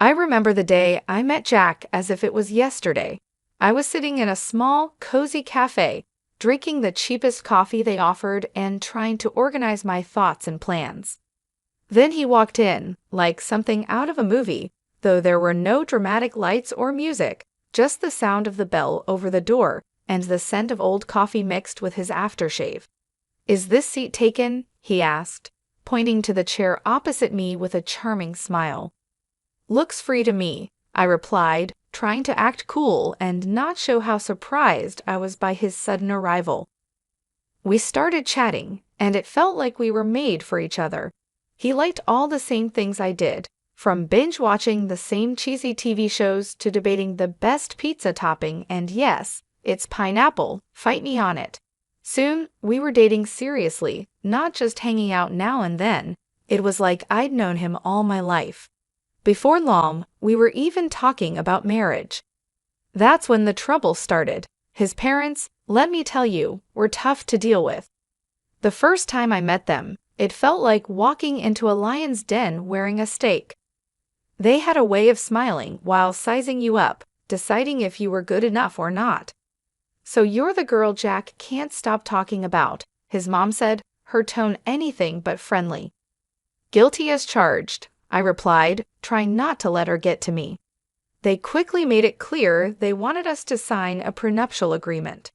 I remember the day I met Jack as if it was yesterday. I was sitting in a small, cozy cafe, drinking the cheapest coffee they offered and trying to organize my thoughts and plans. Then he walked in, like something out of a movie, though there were no dramatic lights or music, just the sound of the bell over the door and the scent of old coffee mixed with his aftershave. "Is this seat taken?" he asked, pointing to the chair opposite me with a charming smile. "Looks free to me," I replied, trying to act cool and not show how surprised I was by his sudden arrival. We started chatting, and it felt like we were made for each other. He liked all the same things I did, from binge-watching the same cheesy TV shows to debating the best pizza topping, and yes, it's pineapple, fight me on it. Soon, we were dating seriously, not just hanging out now and then. It was like I'd known him all my life. Before long, we were even talking about marriage. That's when the trouble started. His parents, let me tell you, were tough to deal with. The first time I met them, it felt like walking into a lion's den wearing a steak. They had a way of smiling while sizing you up, deciding if you were good enough or not. "So you're the girl Jack can't stop talking about," his mom said, her tone anything but friendly. "Guilty as charged," I replied, trying not to let her get to me. They quickly made it clear they wanted us to sign a prenuptial agreement.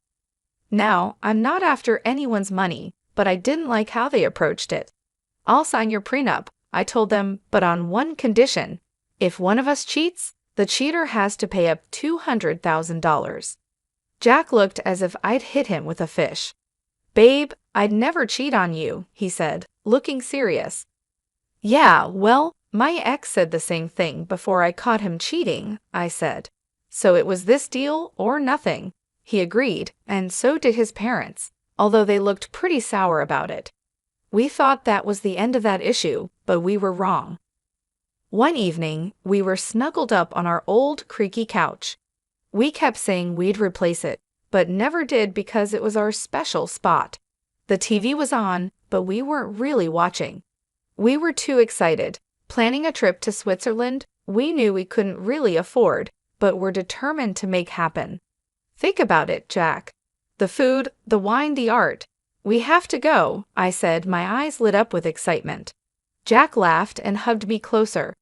Now, I'm not after anyone's money, but I didn't like how they approached it. "I'll sign your prenup," I told them, "but on one condition. If one of us cheats, the cheater has to pay up $200,000. Jack looked as if I'd hit him with a fish. "Babe, I'd never cheat on you," he said, looking serious. "Yeah, well, my ex said the same thing before I caught him cheating," I said. "So it was this deal or nothing." He agreed, and so did his parents, although they looked pretty sour about it. We thought that was the end of that issue, but we were wrong. One evening, we were snuggled up on our old creaky couch. We kept saying we'd replace it, but never did because it was our special spot. The TV was on, but we weren't really watching. We were too excited. Planning a trip to Switzerland, we knew we couldn't really afford, but were determined to make happen. "Think about it, Jack. The food, the wine, the art. We have to go," I said, my eyes lit up with excitement. Jack laughed and hugged me closer.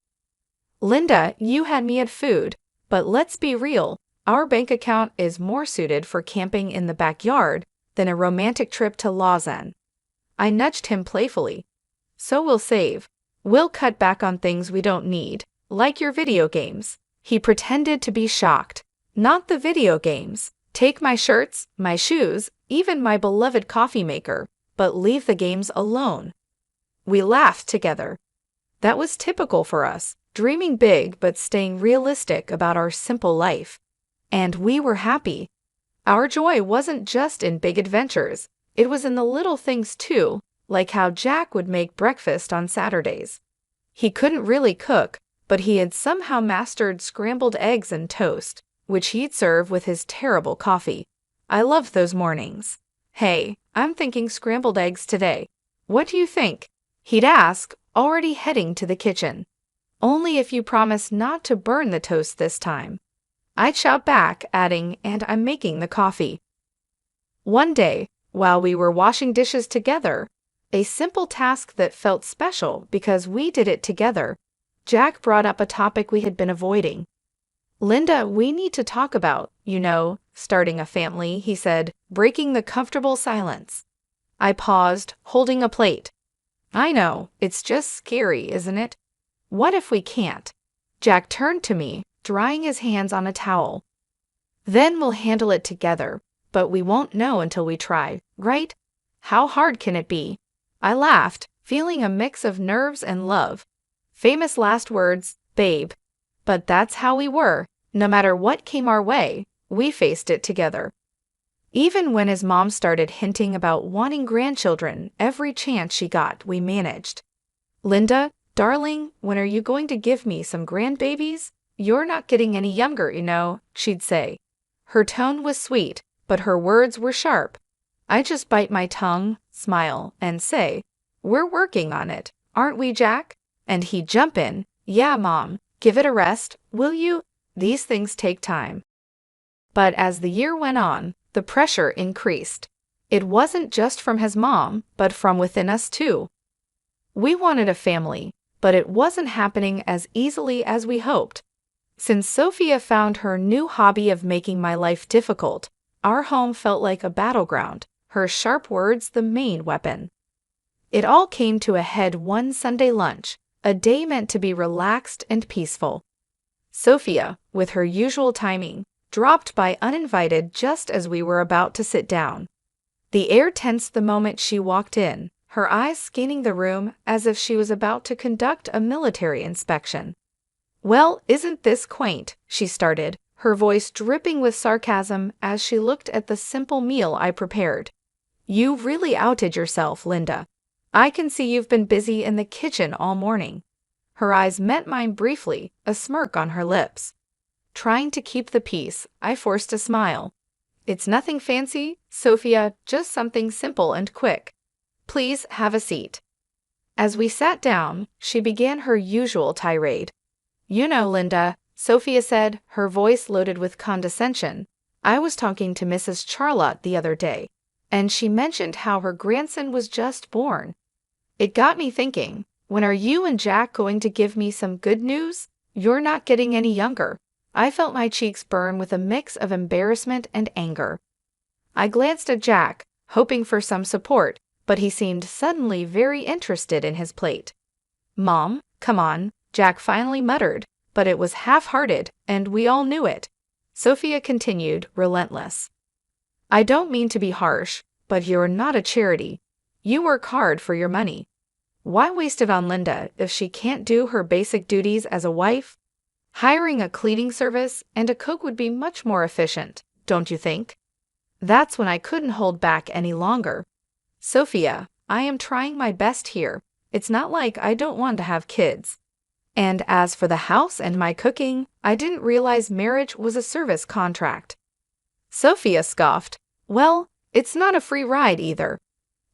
"Linda, you had me at food, but let's be real. Our bank account is more suited for camping in the backyard than a romantic trip to Lausanne." I nudged him playfully. "So we'll save. We'll cut back on things we don't need, like your video games." He pretended to be shocked. "Not the video games. Take my shirts, my shoes, even my beloved coffee maker, but leave the games alone." We laughed together. That was typical for us, dreaming big but staying realistic about our simple life. And we were happy. Our joy wasn't just in big adventures. It was in the little things too, like how Jack would make breakfast on Saturdays. He couldn't really cook, but he had somehow mastered scrambled eggs and toast, which he'd serve with his terrible coffee. I loved those mornings. "Hey, I'm thinking scrambled eggs today. What do you think?" he'd ask, already heading to the kitchen. "Only if you promise not to burn the toast this time." I'd shout back, adding, "And I'm making the coffee." One day, while we were washing dishes together, a simple task that felt special because we did it together, Jack brought up a topic we had been avoiding. "Linda, we need to talk about, starting a family," he said, breaking the comfortable silence. I paused, holding a plate. "I know, it's just scary, isn't it? What if we can't?" Jack turned to me, drying his hands on a towel. "Then we'll handle it together, but we won't know until we try, right? How hard can it be?" I laughed, feeling a mix of nerves and love. Famous last words, babe. But that's how we were. No matter what came our way, we faced it together. Even when his mom started hinting about wanting grandchildren every chance she got, we managed. "Linda, darling, when are you going to give me some grandbabies? You're not getting any younger, she'd say. Her tone was sweet, but her words were sharp. I just bite my tongue, smile, and say, "We're working on it, aren't we, Jack?" And he'd jump in, "Yeah, Mom, Give it a rest, will you? These things take time. But as the year went on, the pressure increased. It wasn't just from his mom, but from within us too. We wanted a family, but it wasn't happening as easily as we hoped. Since Sophia found her new hobby of making my life difficult, our home felt like a battleground, her sharp words the main weapon. It all came to a head one Sunday lunch, a day meant to be relaxed and peaceful. Sophia, with her usual timing, dropped by uninvited just as we were about to sit down. The air tensed the moment she walked in, her eyes scanning the room as if she was about to conduct a military inspection. "Well, isn't this quaint?" she started, her voice dripping with sarcasm as she looked at the simple meal I prepared. "You really outed yourself, Linda. I can see you've been busy in the kitchen all morning." Her eyes met mine briefly, a smirk on her lips. Trying to keep the peace, I forced a smile. "It's nothing fancy, Sophia, just something simple and quick. Please have a seat." As we sat down, she began her usual tirade. "You know, Linda," Sophia said, her voice loaded with condescension, "I was talking to Mrs. Charlotte the other day, and she mentioned how her grandson was just born. It got me thinking, when are you and Jack going to give me some good news? You're not getting any younger." I felt my cheeks burn with a mix of embarrassment and anger. I glanced at Jack, hoping for some support, but he seemed suddenly very interested in his plate. "Mom, come on," Jack finally muttered, but it was half-hearted, and we all knew it. Sophia continued, relentless. "I don't mean to be harsh, but you're not a charity. You work hard for your money. Why waste it on Linda if she can't do her basic duties as a wife? Hiring a cleaning service and a cook would be much more efficient, don't you think?" That's when I couldn't hold back any longer. "Sophia, I am trying my best here. It's not like I don't want to have kids. And as for the house and my cooking, I didn't realize marriage was a service contract." Sophia scoffed. "Well, it's not a free ride either.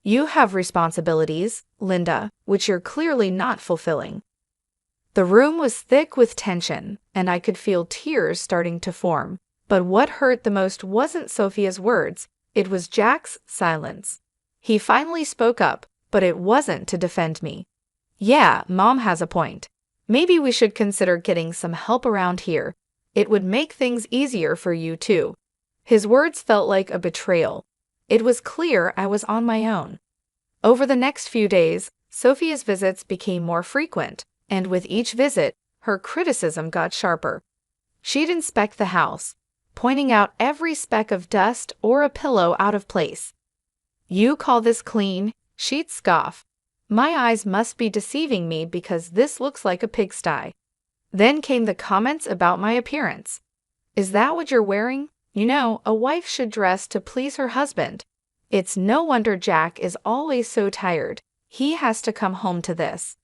You have responsibilities, Linda, which you're clearly not fulfilling." The room was thick with tension, and I could feel tears starting to form. But what hurt the most wasn't Sophia's words, it was Jack's silence. He finally spoke up, but it wasn't to defend me. "Yeah, Mom has a point. Maybe we should consider getting some help around here. It would make things easier for you too." His words felt like a betrayal. It was clear I was on my own. Over the next few days, Sophia's visits became more frequent, and with each visit, her criticism got sharper. She'd inspect the house, pointing out every speck of dust or a pillow out of place. "You call this clean?" she'd scoff. "My eyes must be deceiving me because this looks like a pigsty." Then came the comments about my appearance. "Is that what you're wearing? You know, a wife should dress to please her husband. It's no wonder Jack is always so tired. He has to come home to this."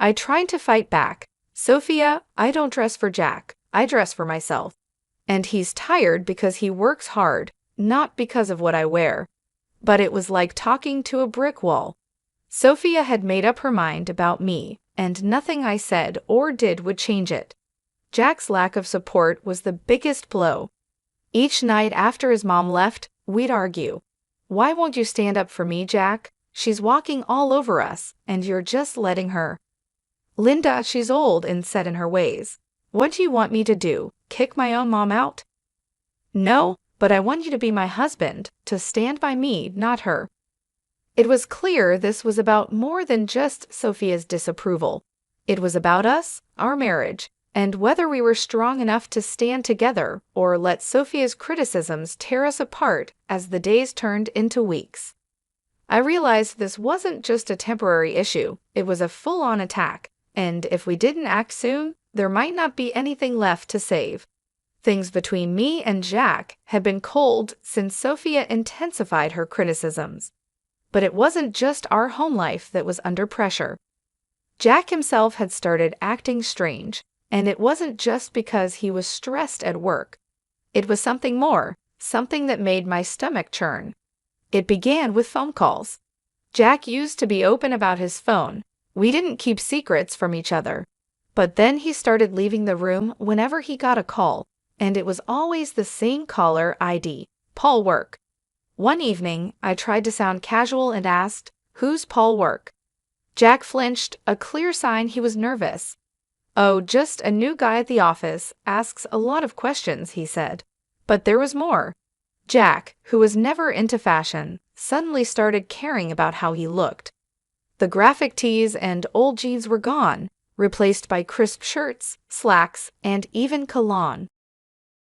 I tried to fight back. "Sophia, I don't dress for Jack. I dress for myself. And he's tired because he works hard, not because of what I wear." But it was like talking to a brick wall. Sophia had made up her mind about me, and nothing I said or did would change it. Jack's lack of support was the biggest blow. Each night after his mom left, we'd argue. "Why won't you stand up for me, Jack? She's walking all over us, and you're just letting her." "Linda, she's old and set in her ways. What do you want me to do, kick my own mom out?" "No, but I want you to be my husband, to stand by me, not her." It was clear this was about more than just Sophia's disapproval. It was about us, our marriage, and whether we were strong enough to stand together or let Sophia's criticisms tear us apart as the days turned into weeks. I realized this wasn't just a temporary issue, it was a full-on attack, and if we didn't act soon, there might not be anything left to save. Things between me and Jack had been cold since Sophia intensified her criticisms. But it wasn't just our home life that was under pressure. Jack himself had started acting strange, and it wasn't just because he was stressed at work. It was something more, something that made my stomach churn. It began with phone calls. Jack used to be open about his phone. We didn't keep secrets from each other. But then he started leaving the room whenever he got a call, and it was always the same caller ID, Paul Work. One evening, I tried to sound casual and asked, "Who's Paul Work?" Jack flinched, a clear sign he was nervous. "Oh, just a new guy at the office, asks a lot of questions," he said. But there was more. Jack, who was never into fashion, suddenly started caring about how he looked. The graphic tees and old jeans were gone, replaced by crisp shirts, slacks, and even cologne.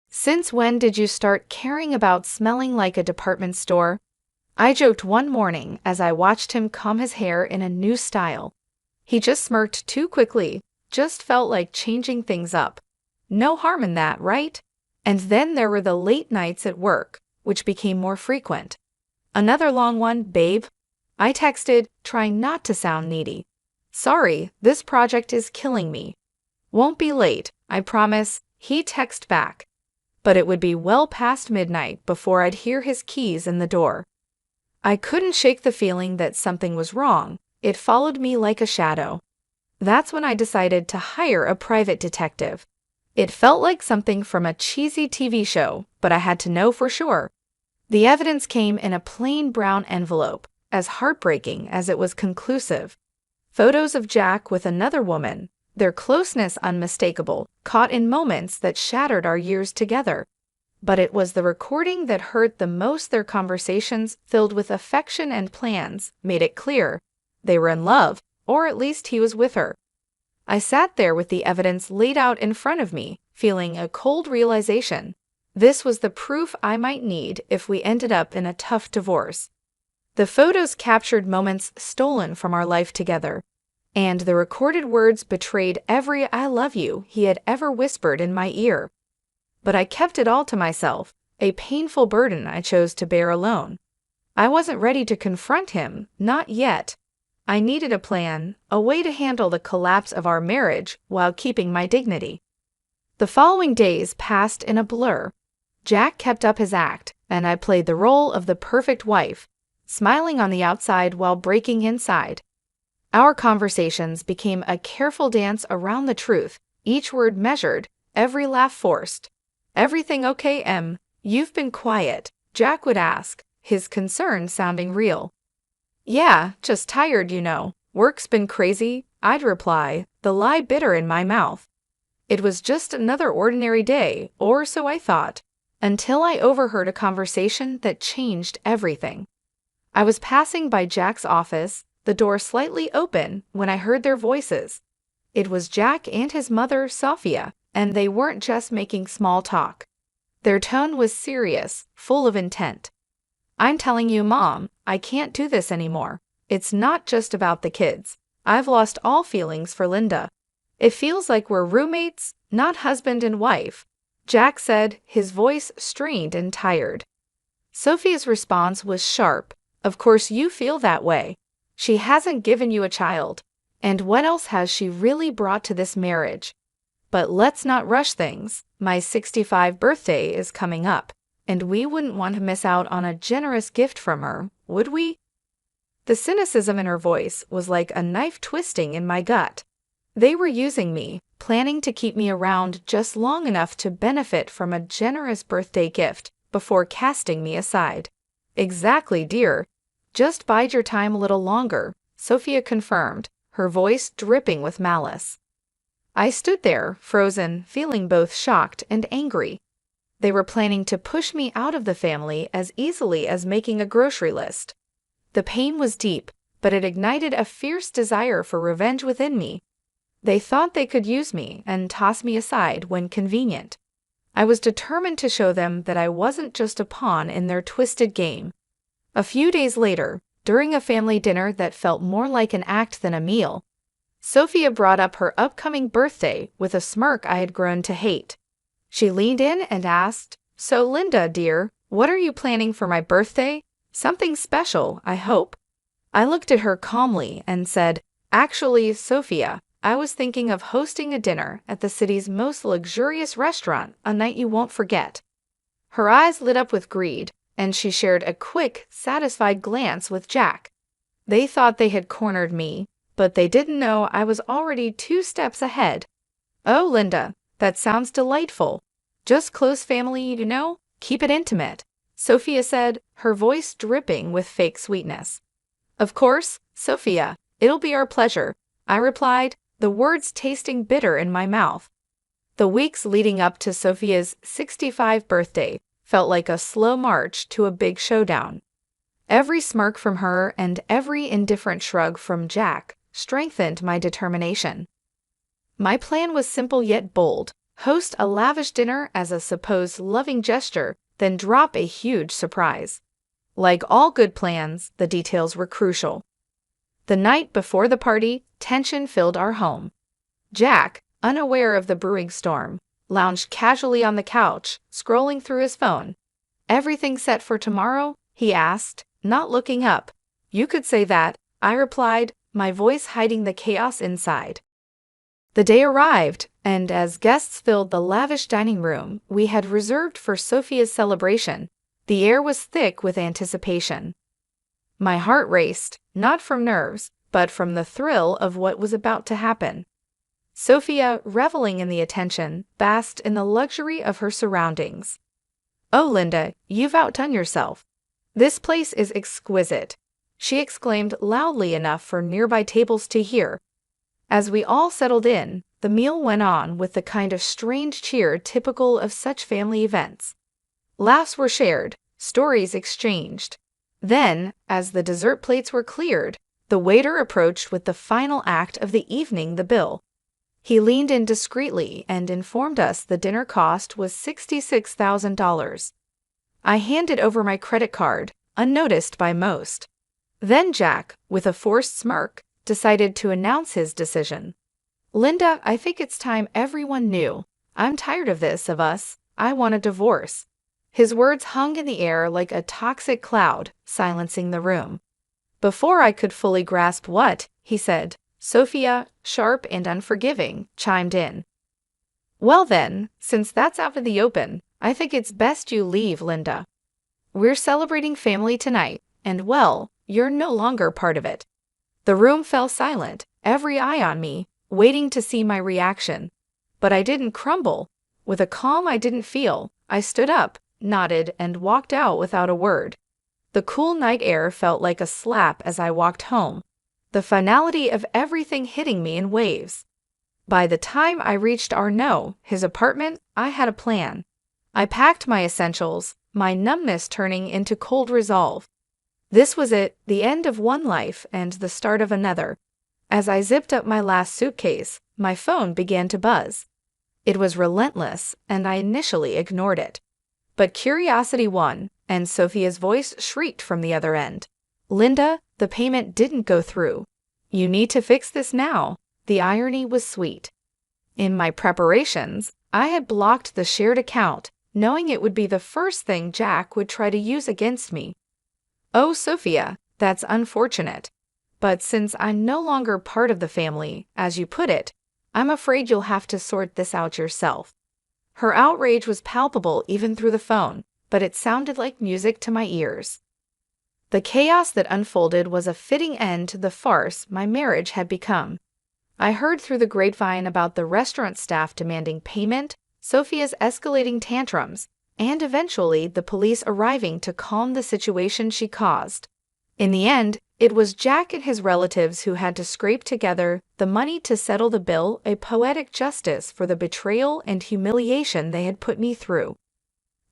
"Since when did you start caring about smelling like a department store?" I joked one morning as I watched him comb his hair in a new style. He just smirked too quickly, just felt like changing things up. No harm in that, right? And then there were the late nights at work, which became more frequent. "Another long one, babe?" I texted, trying not to sound needy. "Sorry, this project is killing me." "Won't be late, I promise," he texted back. But it would be well past midnight before I'd hear his keys in the door. I couldn't shake the feeling that something was wrong. It followed me like a shadow. That's when I decided to hire a private detective. It felt like something from a cheesy TV show, but I had to know for sure. The evidence came in a plain brown envelope, as heartbreaking as it was conclusive. Photos of Jack with another woman, their closeness unmistakable, caught in moments that shattered our years together. But it was the recording that hurt the most. Their conversations, filled with affection and plans, made it clear they were in love, or at least he was with her. I sat there with the evidence laid out in front of me, feeling a cold realization. This was the proof I might need if we ended up in a tough divorce. The photos captured moments stolen from our life together, and the recorded words betrayed every "I love you" he had ever whispered in my ear. But I kept it all to myself, a painful burden I chose to bear alone. I wasn't ready to confront him, not yet. I needed a plan, a way to handle the collapse of our marriage while keeping my dignity. The following days passed in a blur. Jack kept up his act, and I played the role of the perfect wife, smiling on the outside while breaking inside. Our conversations became a careful dance around the truth, each word measured, every laugh forced. "Everything okay, Em? You've been quiet," Jack would ask, his concern sounding real. "Yeah, just tired, you know. Work's been crazy," I'd reply, the lie bitter in my mouth. It was just another ordinary day, or so I thought, until I overheard a conversation that changed everything. I was passing by Jack's office, the door slightly open, when I heard their voices. It was Jack and his mother, Sophia, and they weren't just making small talk. Their tone was serious, full of intent. "I'm telling you, Mom, I can't do this anymore. It's not just about the kids. I've lost all feelings for Linda. It feels like we're roommates, not husband and wife," Jack said, his voice strained and tired. Sophia's response was sharp. "Of course you feel that way. She hasn't given you a child. And what else has she really brought to this marriage? But let's not rush things. My 65th birthday is coming up, and we wouldn't want to miss out on a generous gift from her, would we?" The cynicism in her voice was like a knife twisting in my gut. They were using me, planning to keep me around just long enough to benefit from a generous birthday gift before casting me aside. "Exactly, dear. Just bide your time a little longer," Sophia confirmed, her voice dripping with malice. I stood there, frozen, feeling both shocked and angry. They were planning to push me out of the family as easily as making a grocery list. The pain was deep, but it ignited a fierce desire for revenge within me. They thought they could use me and toss me aside when convenient. I was determined to show them that I wasn't just a pawn in their twisted game. A few days later, during a family dinner that felt more like an act than a meal, Sophia brought up her upcoming birthday with a smirk I had grown to hate. She leaned in and asked, "So Linda, dear, what are you planning for my birthday? Something special, I hope." I looked at her calmly and said, "Actually, Sophia, I was thinking of hosting a dinner at the city's most luxurious restaurant, a night you won't forget." Her eyes lit up with greed, and she shared a quick, satisfied glance with Jack. They thought they had cornered me, but they didn't know I was already 2 steps ahead. Oh, Linda, that sounds delightful. Just close family, Keep it intimate, Sophia said, her voice dripping with fake sweetness. Of course, Sophia, it'll be our pleasure, I replied, the words tasting bitter in my mouth. The weeks leading up to Sophia's 65th birthday felt like a slow march to a big showdown. Every smirk from her and every indifferent shrug from Jack strengthened my determination. My plan was simple yet bold: host a lavish dinner as a supposed loving gesture, then drop a huge surprise. Like all good plans, the details were crucial. The night before the party, tension filled our home. Jack, unaware of the brewing storm, lounged casually on the couch, scrolling through his phone. "Everything set for tomorrow?" he asked, not looking up. "You could say that," I replied, my voice hiding the chaos inside. The day arrived, and as guests filled the lavish dining room we had reserved for Sophia's celebration, the air was thick with anticipation. My heart raced, not from nerves, but from the thrill of what was about to happen. Sophia, reveling in the attention, basked in the luxury of her surroundings. "Oh, Linda, you've outdone yourself. This place is exquisite," she exclaimed loudly enough for nearby tables to hear. As we all settled in, the meal went on with the kind of strange cheer typical of such family events. Laughs were shared, stories exchanged. Then, as the dessert plates were cleared, the waiter approached with the final act of the evening, the bill. He leaned in discreetly and informed us the dinner cost was $66,000. I handed over my credit card, unnoticed by most. Then Jack, with a forced smirk, decided to announce his decision. "Linda, I think it's time everyone knew. I'm tired of this, of us. I want a divorce." His words hung in the air like a toxic cloud, silencing the room. Before I could fully grasp what he said, Sophia, sharp and unforgiving, chimed in. "Well then, since that's out in the open, I think it's best you leave, Linda. We're celebrating family tonight, and well, you're no longer part of it." The room fell silent, every eye on me, waiting to see my reaction. But I didn't crumble. With a calm I didn't feel, I stood up, nodded, and walked out without a word. The cool night air felt like a slap as I walked home, the finality of everything hitting me in waves. By the time I reached his apartment, I had a plan. I packed my essentials, my numbness turning into cold resolve. This was it, the end of one life and the start of another. As I zipped up my last suitcase, my phone began to buzz. It was relentless, and I initially ignored it. But curiosity won, and Sophia's voice shrieked from the other end. "Linda, the payment didn't go through. You need to fix this now." The irony was sweet. In my preparations, I had blocked the shared account, knowing it would be the first thing Jack would try to use against me. "Oh, Sophia, that's unfortunate. But since I'm no longer part of the family, as you put it, I'm afraid you'll have to sort this out yourself." Her outrage was palpable even through the phone, but it sounded like music to my ears. The chaos that unfolded was a fitting end to the farce my marriage had become. I heard through the grapevine about the restaurant staff demanding payment, Sophia's escalating tantrums, and eventually the police arriving to calm the situation she caused. In the end, it was Jack and his relatives who had to scrape together the money to settle the bill, a poetic justice for the betrayal and humiliation they had put me through.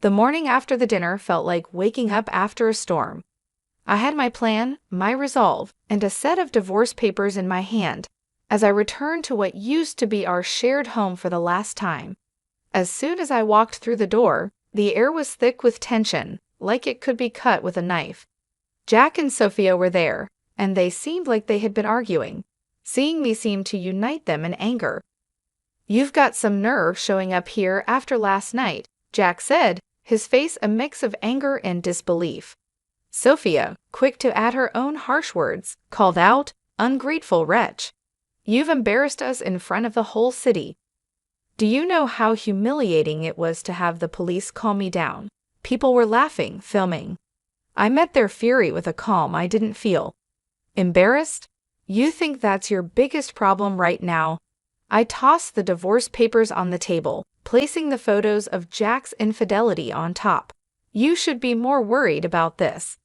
The morning after the dinner felt like waking up after a storm. I had my plan, my resolve, and a set of divorce papers in my hand as I returned to what used to be our shared home for the last time. As soon as I walked through the door, the air was thick with tension, like it could be cut with a knife. Jack and Sophia were there, and they seemed like they had been arguing. Seeing me seemed to unite them in anger. "You've got some nerve showing up here after last night," Jack said, his face a mix of anger and disbelief. Sophia, quick to add her own harsh words, called out, "Ungrateful wretch. You've embarrassed us in front of the whole city." Do you know how humiliating it was to have the police calm me down? People were laughing, filming. I met their fury with a calm I didn't feel. "Embarrassed? You think that's your biggest problem right now?" I tossed the divorce papers on the table, placing the photos of Jack's infidelity on top. You should be more worried about this.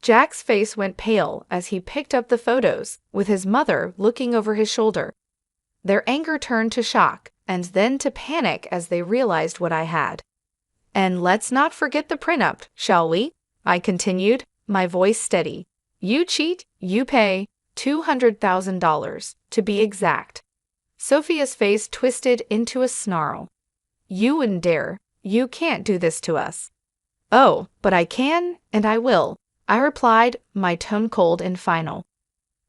Jack's face went pale as he picked up the photos, with his mother looking over his shoulder. Their anger turned to shock, and then to panic as they realized what I had. And let's not forget the prenup, shall we? I continued, my voice steady. You cheat, you pay $200,000, to be exact. Sophia's face twisted into a snarl. You wouldn't dare. You can't do this to us. Oh, but I can, and I will, I replied, my tone cold and final.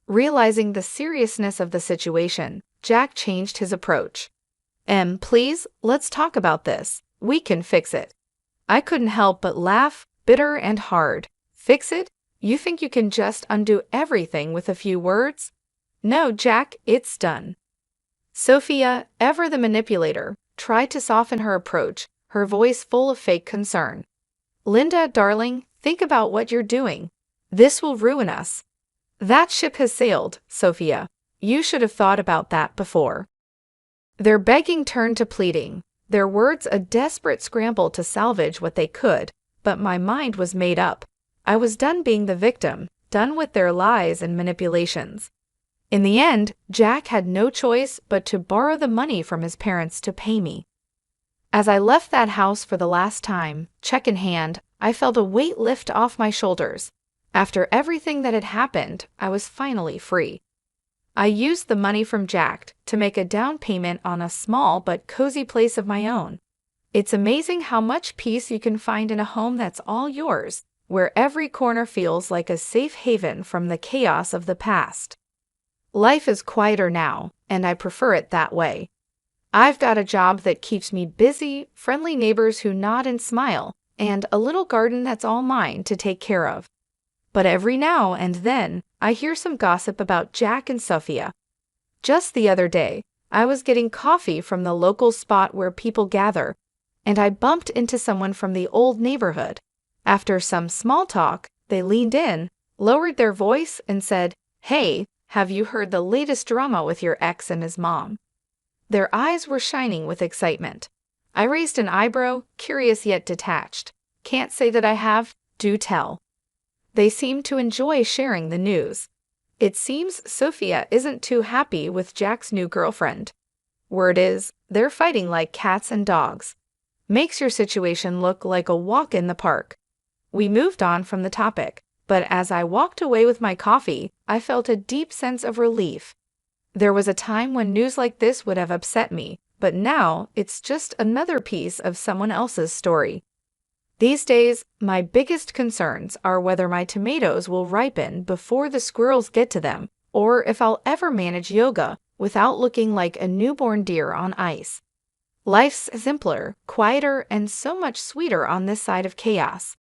Realizing the seriousness of the situation, Jack changed his approach. Please, let's talk about this. We can fix it. I couldn't help but laugh, bitter and hard. Fix it? You think you can just undo everything with a few words? No, Jack, it's done. Sophia, ever the manipulator, tried to soften her approach, her voice full of fake concern. Linda, darling, think about what you're doing. This will ruin us. That ship has sailed, Sophia. You should have thought about that before. Their begging turned to pleading, their words a desperate scramble to salvage what they could, but my mind was made up. I was done being the victim, done with their lies and manipulations. In the end, Jack had no choice but to borrow the money from his parents to pay me. As I left that house for the last time, check in hand, I felt a weight lift off my shoulders. After everything that had happened, I was finally free. I used the money from Jack to make a down payment on a small but cozy place of my own. It's amazing how much peace you can find in a home that's all yours, where every corner feels like a safe haven from the chaos of the past. Life is quieter now, and I prefer it that way. I've got a job that keeps me busy, friendly neighbors who nod and smile, and a little garden that's all mine to take care of. But every now and then, I hear some gossip about Jack and Sophia. Just the other day, I was getting coffee from the local spot where people gather, and I bumped into someone from the old neighborhood. After some small talk, they leaned in, lowered their voice, and said, "Hey, have you heard the latest drama with your ex and his mom?" Their eyes were shining with excitement. I raised an eyebrow, curious yet detached. Can't say that I have, do tell. They seemed to enjoy sharing the news. It seems Sophia isn't too happy with Jack's new girlfriend. Word is, they're fighting like cats and dogs. Makes your situation look like a walk in the park. We moved on from the topic, but as I walked away with my coffee, I felt a deep sense of relief. There was a time when news like this would have upset me, but now it's just another piece of someone else's story. These days, my biggest concerns are whether my tomatoes will ripen before the squirrels get to them, or if I'll ever manage yoga without looking like a newborn deer on ice. Life's simpler, quieter, and so much sweeter on this side of chaos.